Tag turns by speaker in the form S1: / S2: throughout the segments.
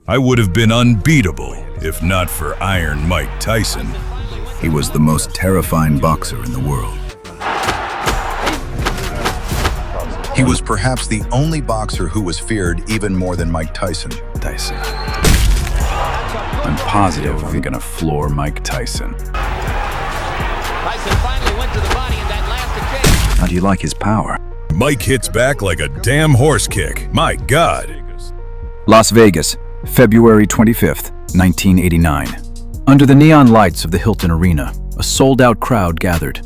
S1: I would have been unbeatable if not for Iron Mike Tyson.
S2: He was the most terrifying boxer in the world. He was perhaps the only boxer who was feared even more than Mike Tyson. I'm positive I'm gonna floor Mike Tyson.
S3: Tyson finally went to the body in that last exchange.
S2: How do you like his power?
S1: Mike hits back like a damn horse kick. My God.
S4: Las Vegas, February 25th, 1989. Under the neon lights of the Hilton Arena, a sold-out crowd gathered.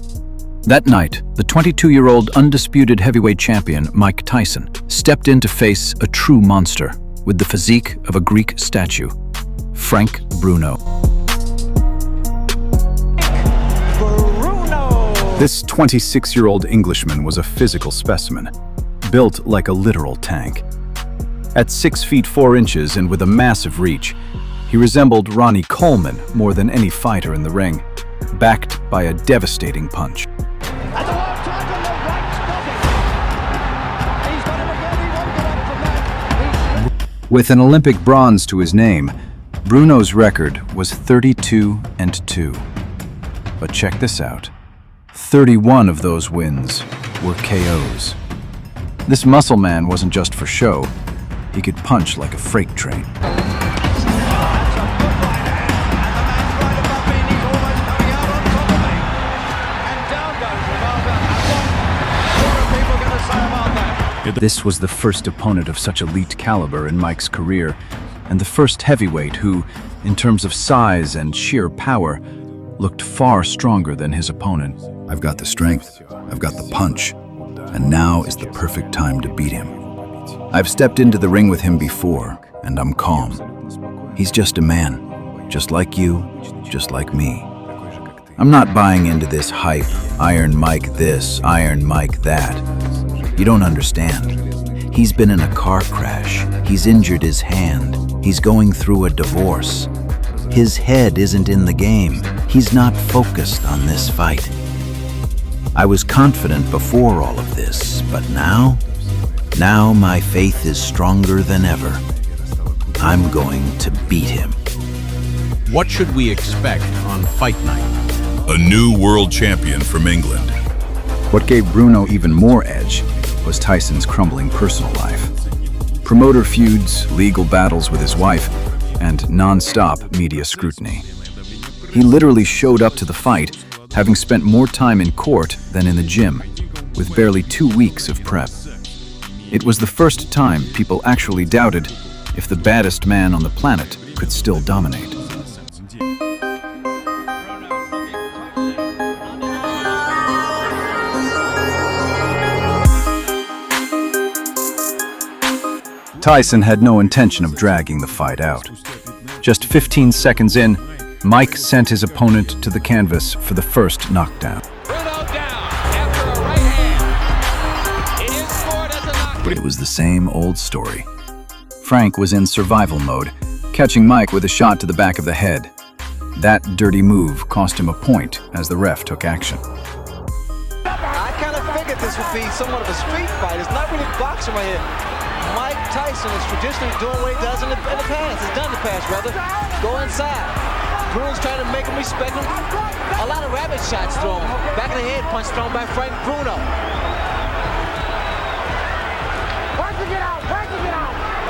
S4: That night, the 22-year-old undisputed heavyweight champion Mike Tyson stepped in to face a true monster with the physique of a Greek statue, Frank Bruno. This 26-year-old Englishman was a physical specimen, built like a literal tank. At 6 feet 4 inches and with a massive reach, he resembled Ronnie Coleman more than any fighter in the ring, backed by a devastating punch. With an Olympic bronze to his name, Bruno's record was 32-2. But check this out. 31 of those wins were KOs. This muscle man wasn't just for show. He could punch like a freight train. This was the first opponent of such elite caliber in Mike's career, and the first heavyweight who, in terms of size and sheer power, looked far stronger than his opponent.
S2: I've got the strength, I've got the punch, and now is the perfect time to beat him. I've stepped into the ring with him before, and I'm calm. He's just a man, just like you, just like me. I'm not buying into this hype, Iron Mike this, Iron Mike that. You don't understand. He's been in a car crash. He's injured his hand. He's going through a divorce. His head isn't in the game. He's not focused on this fight. I was confident before all of this, but now my faith is stronger than ever. I'm going to beat him.
S5: What should we expect on fight night?
S1: A new world champion from England.
S4: What gave Bruno even more edge was Tyson's crumbling personal life. Promoter feuds, legal battles with his wife, and non-stop media scrutiny. He literally showed up to the fight, having spent more time in court than in the gym, with barely 2 weeks of prep. It was the first time people actually doubted if the baddest man on the planet could still dominate. Tyson had no intention of dragging the fight out. Just 15 seconds in, Mike sent his opponent to the canvas for the first knockdown.
S3: Bruno down after a right hand. It is scored as a knockdown.
S4: But it was the same old story. Frank was in survival mode, catching Mike with a shot to the back of the head. That dirty move cost him a point as the ref took action.
S6: I kind of figured this would be somewhat of a street fight. It's not really boxing right here. Mike Tyson is traditionally doing what he does in the past. Has done in the past, rather. Go inside. Bruno's trying to make him respect him. A lot of rabbit shots thrown. Back of the head punch thrown by Frank Bruno.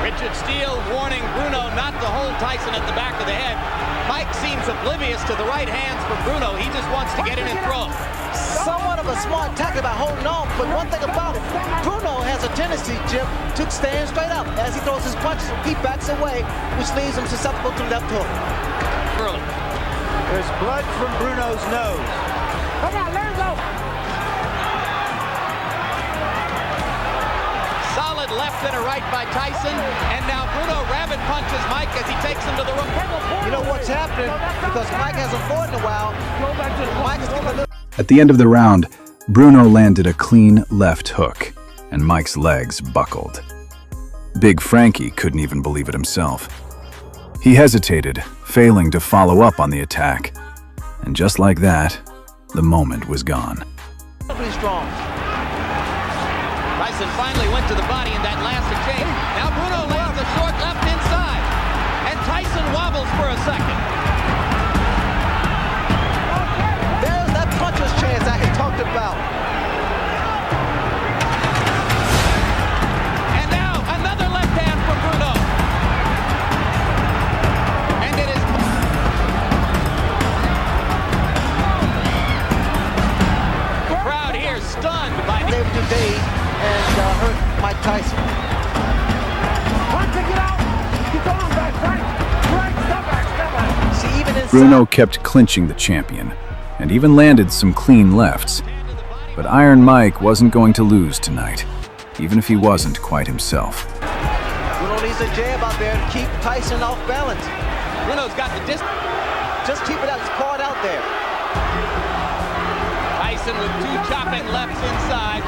S3: Richard Steele warning Bruno not to hold Tyson at the back of the head. Mike seems oblivious to the right hands from Bruno. He just wants to get in and throw.
S6: Somewhat of a smart tactic by holding on, but one thing about it, Bruno has a tendency, Jim, to stand straight up. As he throws his punches, he backs away, which leaves him susceptible to left hook.
S3: Early.
S7: There's blood from Bruno's nose.
S8: Come on, let him go.
S3: Solid left and a right by Tyson, and now Bruno rabbit punches Mike as he takes him to the rope.
S6: You know what's happening? Because Mike hasn't fought in a while. Mike is getting a little...
S4: At the end of the round, Bruno landed a clean left hook, and Mike's legs buckled. Big Frankie couldn't even believe it himself. He hesitated, failing to follow up on the attack. And just like that, the moment was gone.
S6: Pretty strong.
S3: Tyson finally went to the body in that last exchange. Now Bruno lands a short left inside. second.
S6: There's that puncher's chance I had talked about.
S3: And now another left hand from Bruno. And it is... The crowd here stunned by...
S6: David today and hurt Mike Tyson. See, even inside...
S4: Bruno kept clinching the champion and even landed some clean lefts. But Iron Mike wasn't going to lose tonight, even if he wasn't quite himself.
S6: Bruno needs a jab out there to keep Tyson off balance.
S3: Bruno's got the distance.
S6: Just keep it out, it's caught out there.
S3: Tyson with two chopping lefts inside.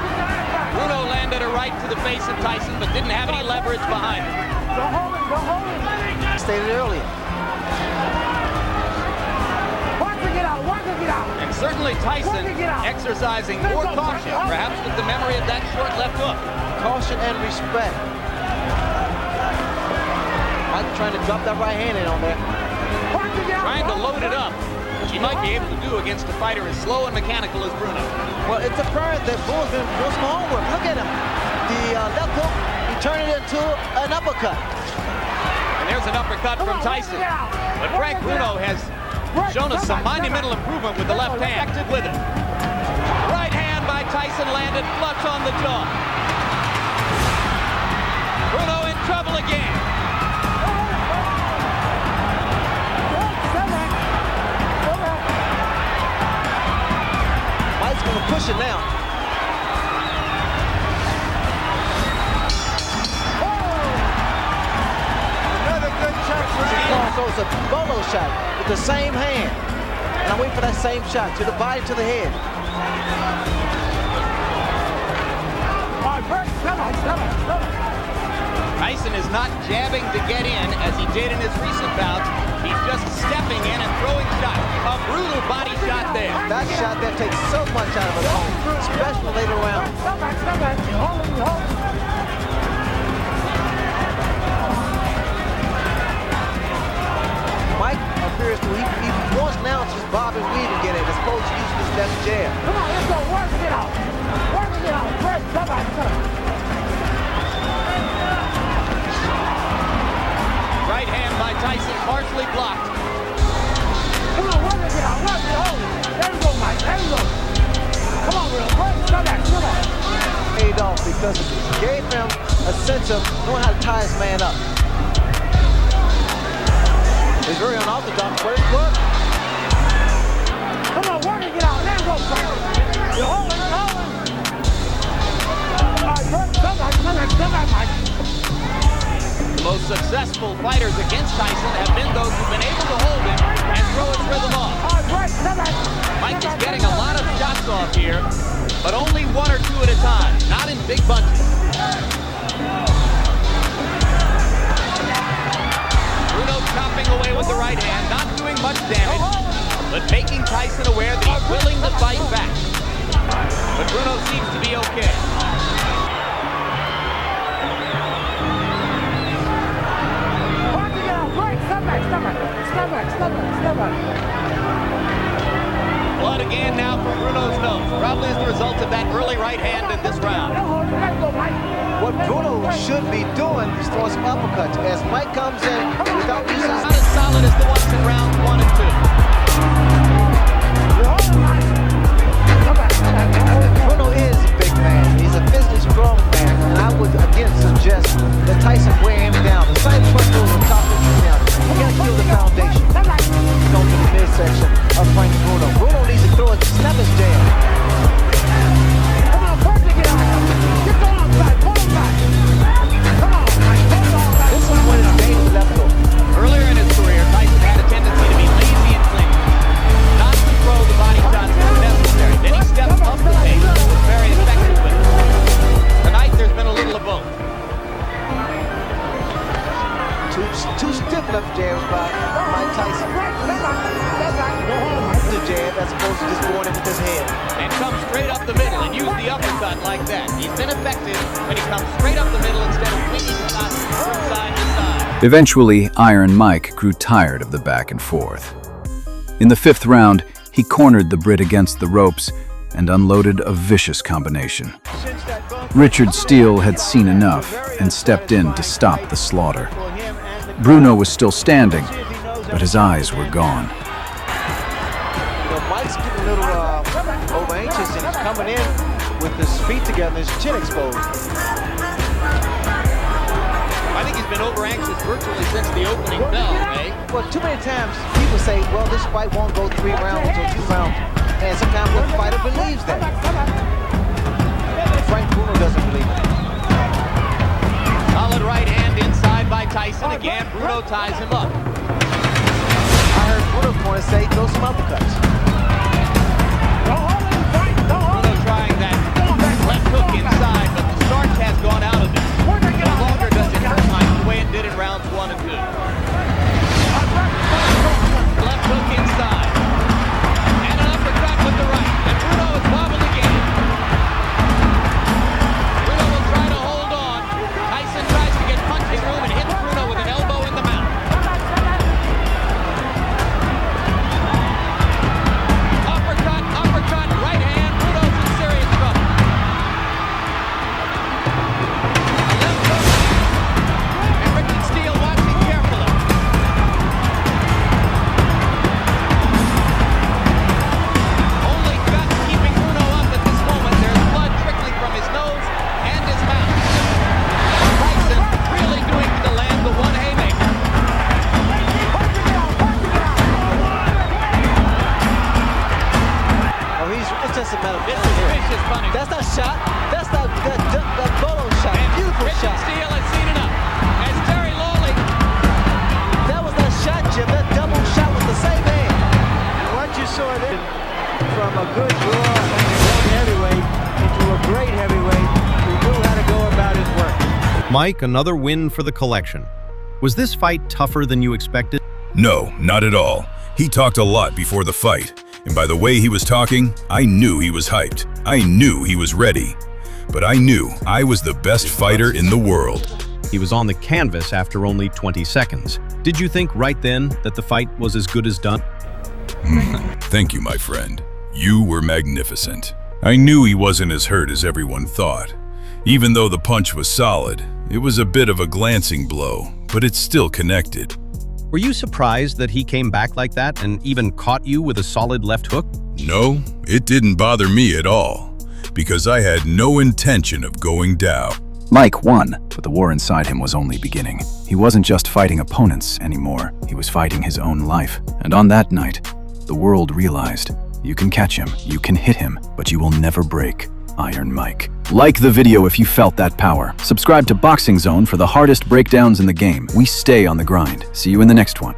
S3: Bruno landed a right to the face of Tyson, but didn't have any leverage behind him.
S6: Stated earlier.
S3: And certainly Tyson exercising more caution, perhaps with the memory of that short left hook.
S6: Caution and respect. Mike trying to drop that right hand in on there.
S3: Trying to load it up, which he might be able to do against a fighter as slow and mechanical as Bruno.
S6: Well, it's apparent that Bruno's been doing some homework. Look at him. The left hook, he turned it into an uppercut.
S3: And there's an uppercut from Tyson. But Frank Bruno has shown us some monumental improvement with the left hand. Acted with it. Right hand by Tyson landed flush on the jaw. Bruno in trouble again.
S6: Mike's going to push it now.
S7: Another good shot for him.
S6: So it's a bolo shot with the same hand. And I'm waiting for that same shot to the body, to the head.
S3: Tyson is not jabbing to get in as he did in his recent bouts. He's just stepping in and throwing shots. A brutal body shot there.
S6: That shot there takes so much out of a opponent, especially later rounds. Mike appears to, he wants now to just bob and weave and get it, as opposed to using his left jab.
S8: Come on, let's go, work it out. Work it out, press, come on.
S3: Right hand by Tyson, partially blocked.
S8: Come on, work it out, work it out. There we go, Mike, there we go. Come on, Bruno, press, come back, come on.
S6: Paid off because it gave him a sense of knowing how to tie his man up. It's very unorthodox, but it worked.
S8: Come on, work it out, there we go, Frank. You're holding, you're holding. All right, press, come back, Mike.
S3: The most successful fighters against Tyson have been those who've been able to hold him and throw his rhythm off.
S8: All right, press, come back.
S3: Mike is getting a lot of shots off here, but only one or two at a time, not in big bunches. Bruno chopping away with the right hand, not doing much damage, but making Tyson aware that he's willing to fight back. But Bruno seems to be okay.
S8: Step back.
S3: Blood again now from Bruno's nose, probably as the result of that early right hand in this round.
S6: What Bruno should be doing is throwing some uppercuts. As Mike comes in without using
S3: Not as solid as the ones in rounds 1 and 2.
S6: Bruno is a big man. He's a physically strong man. And I would again suggest that Tyson wear him down. The same punch over the top of him down. You gotta kill the foundation. Go to the midsection of Frank Bruno. Bruno needs to throw a snap his jab.
S8: Come on, first to get out. Get the arm back, pull him back. Come on, Mike, pull the arm back.
S6: This is when it's made the left hook.
S3: Earlier in his career, Tyson had a tendency to be lazy and clean, not to throw the body shots when necessary. Then he stepped up the pace and was very effective with it. Tonight, there's been a little of both.
S6: Two stiff left jabs by Mike Tyson. The jab as opposed to just going in with his head.
S3: And come straight up the middle and use the uppercut like that. He's been effective when he comes straight up the middle instead of swinging shots from side to side.
S4: Eventually, Iron Mike grew tired of the back and forth. In the 5th round, he cornered the Brit against the ropes and unloaded a vicious combination. Richard Steele had seen enough and stepped in to stop the slaughter. Bruno was still standing, but his eyes were gone.
S6: Mike's getting a little over anxious, and he's coming in with his feet together and his chin exposed.
S3: I think he's been over anxious virtually since the opening bell, eh?
S6: Well, too many times people say, well, this fight won't go 3 rounds or 2 rounds. And sometimes the fighter believes that. Frank Bruno doesn't believe it.
S3: Solid right hand inside by Tyson. Again, Bruno ties him up.
S6: I heard Bruno's corner say, throw some uppercuts.
S3: Bruno trying that left hook inside, but the starch has gone out of it. No longer does it hurt like the way it did in rounds 1 and 2. Left hook inside. And an uppercut with the right. And Bruno is wobbled again. Bruno will try to hold on. Tyson tries to get punching room and hits Bruno with an elbow in the mouth. Uppercut, right hand. Bruno's in serious trouble. A left hook. And Richard Steele watching carefully. Only guts keeping Bruno up at this moment. There's blood trickling from his nose and his mouth. Tyson really doing to land the one haymaker.
S6: It's just a matter of
S3: This is vicious punishment.
S6: That's not shot. That's that Bolo shot.
S3: And
S6: Beautiful
S3: Richard
S6: shot.
S3: Steele has seen enough. As Terry Lawley.
S6: That was that shot, Jim. That double shot was the same hand.
S7: And what you saw then, from a good draw and a young heavyweight into a great heavyweight who knew how to go about his work.
S5: Mike, another win for the collection. Was this fight tougher than you expected?
S1: No, not at all. He talked a lot before the fight, and by the way he was talking, I knew he was hyped. I knew he was ready. But I knew I was the best fighter in the world.
S5: He was on the canvas after only 20 seconds. Did you think right then that the fight was as good as done?
S1: Thank you, my friend. You were magnificent. I knew he wasn't as hurt as everyone thought. Even though the punch was solid, it was a bit of a glancing blow, but it still connected.
S5: Were you surprised that he came back like that and even caught you with a solid left hook?
S1: No, it didn't bother me at all, because I had no intention of going down.
S4: Mike won, but the war inside him was only beginning. He wasn't just fighting opponents anymore, he was fighting his own life. And on that night, the world realized, you can catch him, you can hit him, but you will never break Iron Mike. Like the video if you felt that power. Subscribe to Boxing Zone for the hardest breakdowns in the game. We stay on the grind. See you in the next one.